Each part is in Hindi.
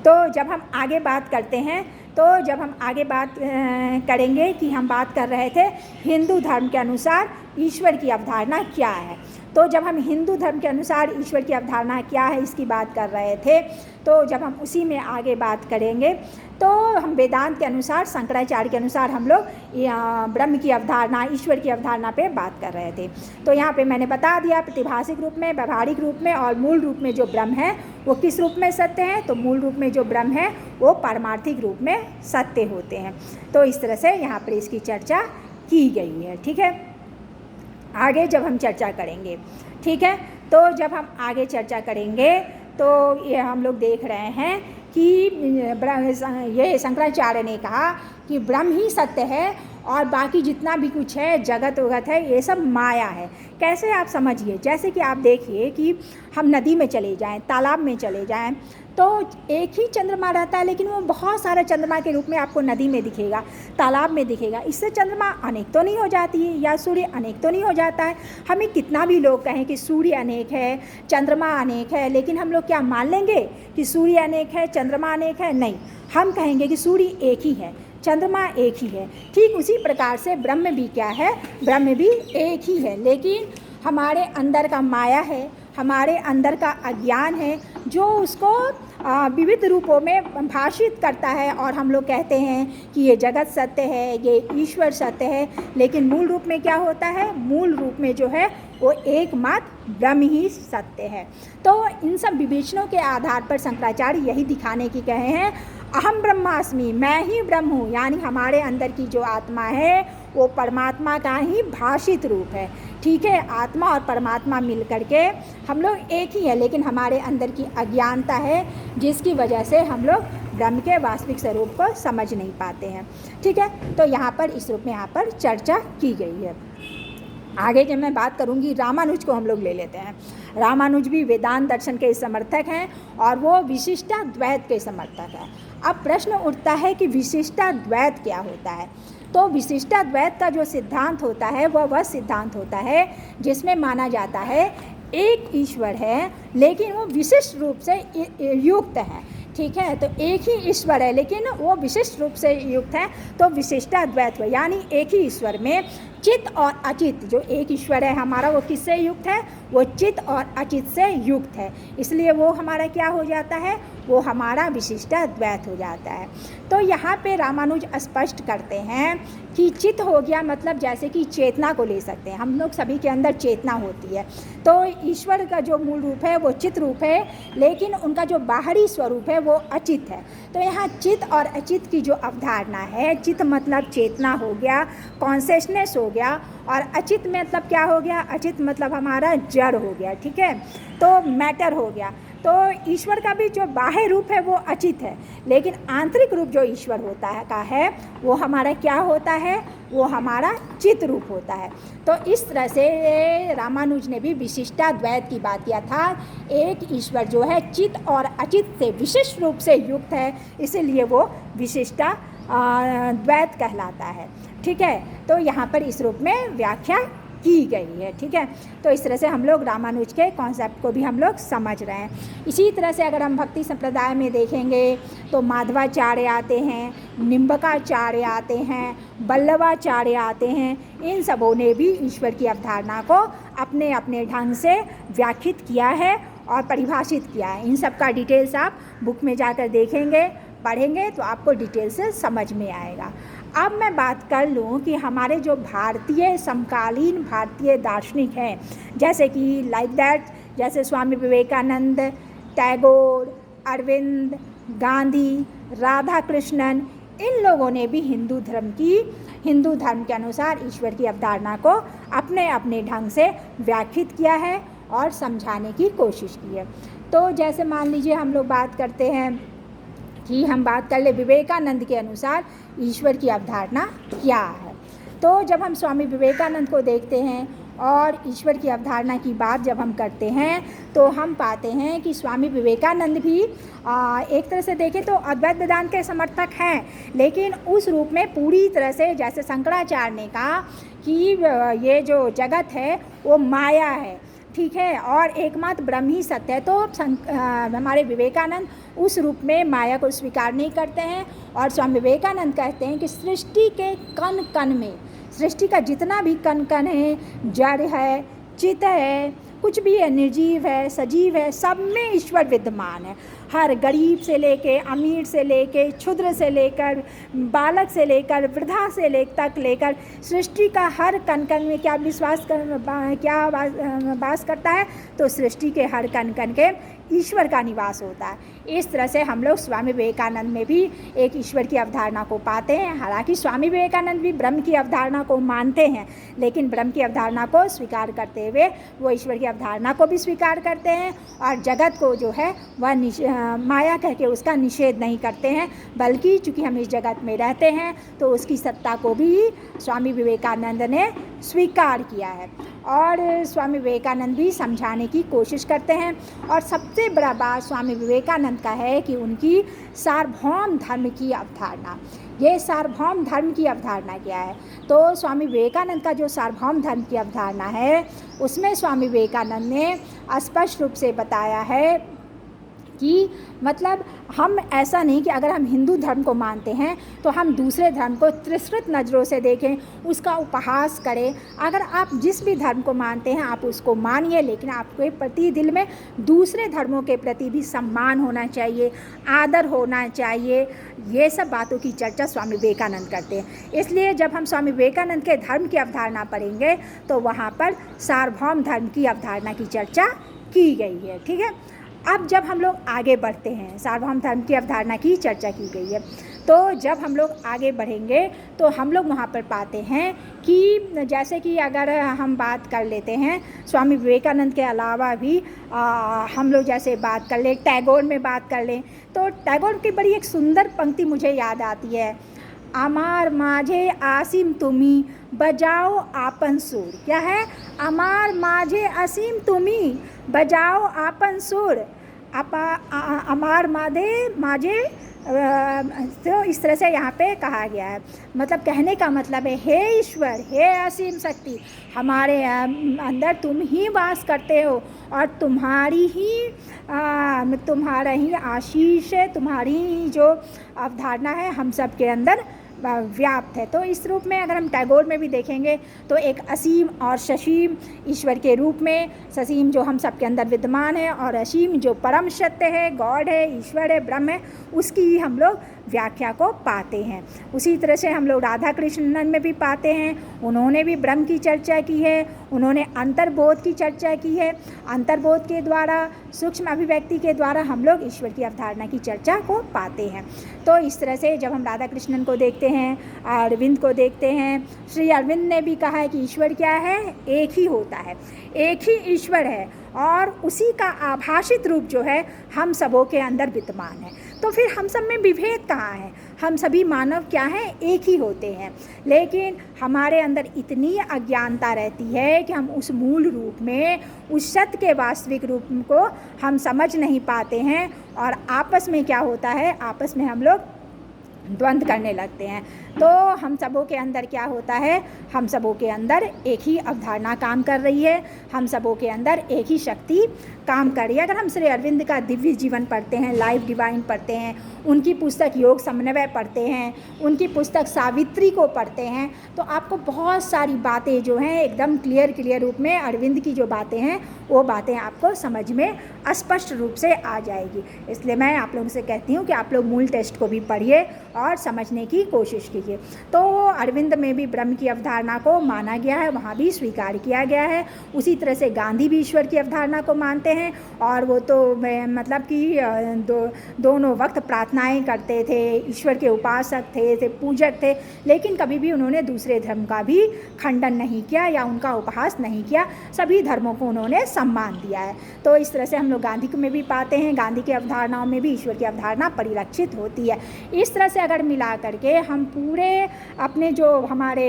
तो जब हम आगे बात करते हैं, तो जब हम आगे बात करेंगे कि हम बात कर रहे थे हिंदू धर्म के अनुसार ईश्वर की अवधारणा क्या है। तो जब हम हिंदू धर्म के अनुसार ईश्वर की अवधारणा क्या है इसकी बात कर रहे थे, तो जब हम उसी में आगे बात करेंगे तो हम वेदांत के अनुसार, शंकराचार्य के अनुसार हम लोग ब्रह्म की अवधारणा, ईश्वर की अवधारणा पे बात कर रहे थे। तो यहाँ पे मैंने बता दिया प्रतिभाषिक रूप में, व्यवहारिक रूप में और मूल रूप में जो ब्रह्म है वो किस रूप में सत्य है। तो मूल रूप में जो ब्रह्म है वो पारमार्थिक रूप में सत्य होते हैं। तो इस तरह से यहाँ पर इसकी चर्चा की गई है। ठीक है, आगे जब हम चर्चा करेंगे, ठीक है, तो जब हम आगे चर्चा करेंगे तो ये हम लोग देख रहे हैं कि ये शंकराचार्य ने कहा कि ब्रह्म ही सत्य है और बाकी जितना भी कुछ है, जगत वगत है, ये सब माया है। कैसे आप समझिए, जैसे कि आप देखिए कि हम नदी में चले जाएं, तालाब में चले जाएं, तो एक ही चंद्रमा रहता है लेकिन वो बहुत सारा चंद्रमा के रूप में आपको नदी में दिखेगा, तालाब में दिखेगा। इससे चंद्रमा अनेक तो नहीं हो जाती है या सूर्य अनेक तो नहीं हो जाता है। हमें कितना भी लोग कहें कि सूर्य अनेक है, चंद्रमा अनेक है, लेकिन हम लोग क्या मान लेंगे कि सूर्य अनेक है, चंद्रमा अनेक है? नहीं, हम कहेंगे कि सूर्य एक ही है, चंद्रमा एक ही है। ठीक उसी प्रकार से ब्रह्म भी क्या है, ब्रह्म भी एक ही है, लेकिन हमारे अंदर का माया है, हमारे अंदर का अज्ञान है जो उसको विविध रूपों में भाषित करता है और हम लोग कहते हैं कि ये जगत सत्य है, ये ईश्वर सत्य है, लेकिन मूल रूप में क्या होता है? मूल रूप में जो है वो एकमात्र ब्रह्म ही सत्य है। तो इन सब विवेचनों के आधार पर शंकराचार्य यही दिखाने की कहे हैं, अहम ब्रह्मास्मि, मैं ही ब्रह्म हूँ, यानी हमारे अंदर की जो आत्मा है वो परमात्मा का ही भाषित रूप है। ठीक है, आत्मा और परमात्मा मिल करके हम लोग एक ही है, लेकिन हमारे अंदर की अज्ञानता है जिसकी वजह से हम लोग ब्रह्म के वास्तविक स्वरूप को समझ नहीं पाते हैं। ठीक है, तो यहाँ पर इस रूप में यहाँ पर चर्चा की गई है। आगे जब मैं बात करूँगी, रामानुज को हम लोग ले लेते हैं। रामानुज भी वेदांत दर्शन के समर्थक हैं और वो विशिष्टाद्वैत के समर्थक हैं। अब प्रश्न उठता है कि विशिष्टाद्वैत क्या होता है? तो विशिष्टाद्वैत का जो सिद्धांत होता है वह सिद्धांत होता है जिसमें माना जाता है एक ईश्वर है लेकिन वो विशिष्ट रूप से युक्त है। ठीक है, तो एक ही ईश्वर है लेकिन वो विशिष्ट रूप से युक्त है, तो विशिष्टाद्वैत हुआ। यानी एक ही ईश्वर में चित और अचित, जो एक ईश्वर है हमारा वो किससे युक्त है? वो चित और अचित से युक्त है, इसलिए वो हमारा क्या हो जाता है? वो हमारा विशिष्टाद्वैत हो जाता है। तो यहाँ पे रामानुज स्पष्ट करते हैं कि चित हो गया, मतलब जैसे कि चेतना को ले सकते हैं, हम लोग सभी के अंदर चेतना होती है। तो ईश्वर का जो मूल रूप है वो चित रूप है, लेकिन उनका जो बाहरी स्वरूप है वो अचित है। तो यहाँ चित और अचित की जो अवधारणा है, चित मतलब चेतना हो गया, कॉन्शियसनेस हो गया, और अचित मतलब क्या हो गया? अचित मतलब हमारा जड़ हो गया। ठीक है, तो मैटर हो गया। तो ईश्वर का भी जो बाह्य रूप है वो अचित है, लेकिन आंतरिक रूप जो ईश्वर होता है का है वो हमारा क्या होता है? वो हमारा चित रूप होता है। तो इस तरह से रामानुज ने भी विशिष्टाद्वैत की बात किया था। एक ईश्वर जो है चित और अचित से विशिष्ट रूप से युक्त है, इसीलिए वो विशिष्टाद्वैत कहलाता है। ठीक है, तो यहाँ पर इस रूप में व्याख्या की गई है। ठीक है, तो इस तरह से हम लोग रामानुज के कॉन्सेप्ट को भी हम लोग समझ रहे हैं। इसी तरह से अगर हम भक्ति संप्रदाय में देखेंगे तो माधवाचार्य आते हैं, निम्बकाचार्य आते हैं, बल्लवाचार्य आते हैं। इन सबों ने भी ईश्वर की अवधारणा को अपने अपने ढंग से व्याख्यात किया है और परिभाषित किया है। इन सब का डिटेल्स आप बुक में जाकर देखेंगे, पढ़ेंगे तो आपको डिटेल से समझ में आएगा। अब मैं बात कर लूँ कि हमारे जो भारतीय समकालीन भारतीय दार्शनिक हैं, जैसे कि लाइक दैट, जैसे स्वामी विवेकानंद, टैगोर, अरविंद, गांधी, राधा कृष्णन, इन लोगों ने भी हिंदू धर्म के अनुसार ईश्वर की अवधारणा को अपने अपने ढंग से व्याख्यात किया है और समझाने की कोशिश की है। तो जैसे मान लीजिए हम लोग बात करते हैं कि हम बात कर ले विवेकानंद के अनुसार ईश्वर की अवधारणा क्या है। तो जब हम स्वामी विवेकानंद को देखते हैं और ईश्वर की अवधारणा की बात जब हम करते हैं तो हम पाते हैं कि स्वामी विवेकानंद भी एक तरह से देखें तो अद्वैत वेदांत के समर्थक हैं, लेकिन उस रूप में पूरी तरह से, जैसे शंकराचार्य ने कहा कि ये जो जगत है वो माया है, ठीक है, और एकमात्र ब्रह्म ही सत्य है। तो हमारे विवेकानंद उस रूप में माया को स्वीकार नहीं करते हैं, और स्वामी विवेकानंद कहते हैं कि सृष्टि के कण कण में, सृष्टि का जितना भी कण कण है, जड़ है, चित है, कुछ भी है, निर्जीव है, सजीव है, सब में ईश्वर विद्यमान है। हर गरीब से लेके अमीर से लेके क्षुद्र से लेकर बालक से लेकर वृद्धा से लेकर सृष्टि का हर कण कण में क्या वास करता है, तो सृष्टि के हर कण कण के ईश्वर का निवास होता है। इस तरह से हम लोग स्वामी विवेकानंद में भी एक ईश्वर की अवधारणा को पाते हैं। हालांकि स्वामी विवेकानंद भी ब्रह्म की अवधारणा को मानते हैं, लेकिन ब्रह्म की अवधारणा को स्वीकार करते हुए वो ईश्वर की अवधारणा को भी स्वीकार करते हैं, और जगत को जो है वह माया कह के उसका निषेध नहीं करते हैं, बल्कि चूँकि हम इस जगत में रहते हैं तो उसकी सत्ता को भी स्वामी विवेकानंद ने स्वीकार किया है, और स्वामी विवेकानंद भी समझाने की कोशिश करते हैं। और सबसे बड़ा बात स्वामी विवेकानंद का है कि उनकी सार्वभौम धर्म की अवधारणा, ये सार्वभौम धर्म की अवधारणा क्या है, तो स्वामी विवेकानंद का जो सार्वभौम धर्म की अवधारणा है, उसमें स्वामी विवेकानंद ने स्पष्ट रूप से बताया है कि मतलब हम ऐसा नहीं कि अगर हम हिंदू धर्म को मानते हैं तो हम दूसरे धर्म को तिरस्कृत नज़रों से देखें, उसका उपहास करें। अगर आप जिस भी धर्म को मानते हैं आप उसको मानिए, लेकिन आपके प्रति दिल में दूसरे धर्मों के प्रति भी सम्मान होना चाहिए, आदर होना चाहिए। ये सब बातों की चर्चा स्वामी विवेकानंद करते हैं। इसलिए जब हम स्वामी विवेकानंद के धर्म की अवधारणा पढ़ेंगे तो वहाँ पर सार्वभौम धर्म की अवधारणा की चर्चा की गई है। ठीक है, अब जब हम लोग आगे बढ़ते हैं, सार्वभौम धर्म की अवधारणा की चर्चा की गई है, तो जब हम लोग आगे बढ़ेंगे तो हम लोग वहाँ पर पाते हैं कि जैसे कि अगर हम बात कर लेते हैं स्वामी विवेकानंद के अलावा भी हम लोग जैसे बात कर लें, टैगोर में बात कर लें, तो टैगोर की बड़ी एक सुंदर पंक्ति मुझे याद आती है, अमार माझे आसीम तुम्ही बजाओ आपन सुर। क्या है? अमार माझे असीम तुम्ही बजाओ आपन सुर। अमार माझे तो इस तरह से यहाँ पे कहा गया है। मतलब कहने का मतलब है, हे ईश्वर, हे असीम शक्ति, हमारे अंदर तुम ही वास करते हो, और तुम्हारा ही आशीष है, तुम्हारी जो अवधारणा है हम सब के अंदर व्याप्त है। तो इस रूप में अगर हम टैगोर में भी देखेंगे तो एक असीम और ससीम ईश्वर के रूप में, ससीम जो हम सब के अंदर विद्यमान है और असीम जो परम सत्य है, गॉड है, ईश्वर है, ब्रह्म है, उसकी ही हम लोग व्याख्या को पाते हैं। उसी तरह से हम लोग राधा कृष्णन में भी पाते हैं, उन्होंने भी ब्रह्म की चर्चा की है, उन्होंने अंतर्बोध की चर्चा की है। अंतर्बोध के द्वारा, सूक्ष्म अभिव्यक्ति के द्वारा हम लोग ईश्वर की अवधारणा की चर्चा को पाते हैं। तो इस तरह से जब हम राधा कृष्णन को देखते हैं, अरविंद को देखते हैं, श्री अरविंद ने भी कहा है कि ईश्वर क्या है, एक ही होता है, एक ही ईश्वर है, और उसी का आभाषित रूप जो है हम सबों के अंदर विद्यमान है। तो फिर हम सब में विभेद कहाँ है? हम सभी मानव क्या हैं, एक ही होते हैं, लेकिन हमारे अंदर इतनी अज्ञानता रहती है कि हम उस मूल रूप में, उस सत्य के वास्तविक रूप को हम समझ नहीं पाते हैं, और आपस में क्या होता है, आपस में हम लोग द्वंद्व करने लगते हैं। तो हम सबों के अंदर क्या होता है, हम सबों के अंदर एक ही अवधारणा काम कर रही है, हम सबों के अंदर एक ही शक्ति काम कर रही है। अगर हम श्री अरविंद का दिव्य जीवन पढ़ते हैं, लाइफ डिवाइन पढ़ते हैं, उनकी पुस्तक योग समन्वय पढ़ते हैं, उनकी पुस्तक सावित्री को पढ़ते हैं, तो आपको बहुत सारी बातें जो हैं एकदम क्लियर रूप में अरविंद की जो बातें हैं वो बातें आपको समझ में स्पष्ट रूप से आ जाएगी। इसलिए मैं आप लोगों से कहती हूँ कि आप लोग मूल टेक्स्ट को भी पढ़िए और समझने की कोशिश कीजिए। तो अरविंद में भी ब्रह्म की अवधारणा को माना गया है, वहाँ भी स्वीकार किया गया है। उसी तरह से गांधी भी ईश्वर की अवधारणा को मानते हैं, और वो तो मतलब कि दोनों वक्त प्रार्थनाएं करते थे, ईश्वर के उपासक थे, पूजक थे, लेकिन कभी भी उन्होंने दूसरे धर्म का भी खंडन नहीं किया या उनका उपहास नहीं किया, सभी धर्मों को उन्होंने सम्मान दिया है। तो इस तरह से हम लोग गांधी में भी पाते हैं, गांधी की अवधारणाओं में भी ईश्वर की अवधारणा परिलक्षित होती है। इस तरह से अगर मिला करके हम पूरे अपने जो हमारे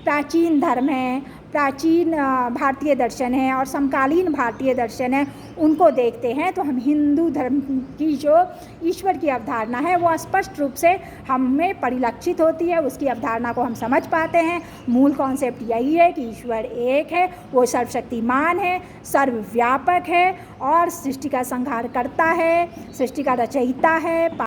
प्राचीन धर्म हैं, प्राचीन भारतीय दर्शन है और समकालीन भारतीय दर्शन है उनको देखते हैं तो हम हिंदू धर्म की जो ईश्वर की अवधारणा है वो स्पष्ट रूप से हमें परिलक्षित होती है, उसकी अवधारणा को हम समझ पाते हैं। मूल कॉन्सेप्ट यही है कि ईश्वर एक है, वो सर्वशक्तिमान है, सर्वव्यापक है और सृष्टि का संहार करता है, सृष्टि का रचयिता है।